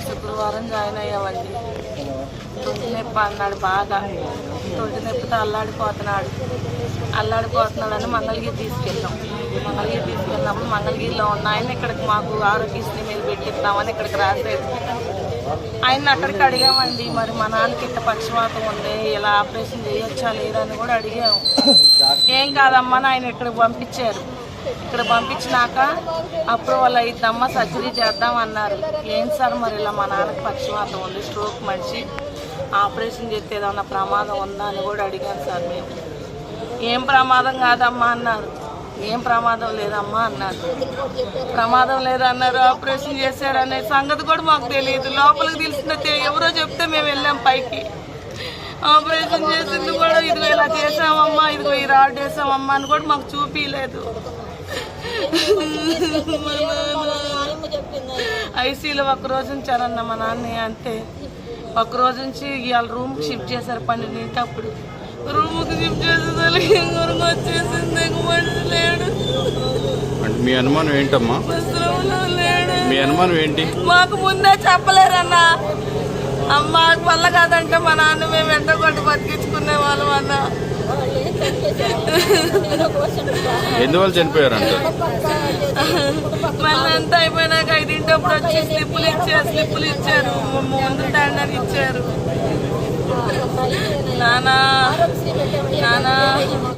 శుక్రవారం జాయిన్ అయ్యామండి. తొంటి నొప్పి అన్నాడు, బాగా తొంటి నొప్పితో అల్లాడిపోతున్నాడని మంగళగిరి తీసుకెళ్ళినప్పుడు మంగళగిరిలో ఉన్న ఆయన ఇక్కడికి మాకు ఆరోగ్యశ్రీ మీద పెట్టిస్తామని ఇక్కడికి రాసేది. ఆయన అక్కడికి అడిగామండి, మరి మా నాన్నకి ఇంత పక్షవాతం ఉంది, ఇలా ఆపరేషన్ చేయొచ్చా లేదా అని కూడా అడిగాము. ఏం కాదమ్మా ఆయన ఇక్కడికి పంపించారు. ఇక్కడ పంపించినాక అప్రూవల్ అయిద్దమ్మా, సర్జరీ చేద్దామన్నారు. ఏం సార్ మరి ఇలా మా నాన్నకి పక్షవాతం ఉంది, స్ట్రోక్ మనిషి, ఆపరేషన్ చేస్తే ఏదన్నా ప్రమాదం ఉందా అని కూడా అడిగాను సార్ మేము. ఏం ప్రమాదం కాదమ్మా అన్నారు. ఏం ప్రమాదం లేదమ్మా అన్నారు. ప్రమాదం లేదన్నారు. ఆపరేషన్ చేశారనే సంగతి కూడా మాకు తెలియదు. లోపలికి తెలిసినట్టే ఎవరో చెప్తే మేము వెళ్ళాం పైకి. ఆపరేషన్ చేసింది కూడా ఇదిగో ఇలా చేసామమ్మా, ఇదిగో ఈ రాడ్ వేసామమ్మా అని కూడా మాకు చూపించలేదు. ఐసీలో ఒక్కరోజు ఉంచారన్న మా నాన్న, అంతే. ఒక్కరోజు నుంచి ఇవాళ రూమ్కి షిఫ్ట్ చేశారు 12 అప్పుడు. రూమ్కి షిఫ్ట్ చేసేసరికి ఇంకొరకు వచ్చేసింది, మనిషి లేడు. మీ అనుమానం ఏంటమ్మా? మీ అనుమానం ఏంటి? మాకు ముందే చెప్పలేరన్నా. అమ్మ వల్ల కాదంటే మా నాన్న మేము ఎంతో కొట్టి బతికించుకునే వాళ్ళం అన్న. ఎందువల్ల చనిపోయారంట? మళ్ళీ అంతా అయిపోయినాక 5 అప్పుడు వచ్చి స్లిప్పులు ఇచ్చారు, ముందు టెండర్ ఇచ్చారు. నానా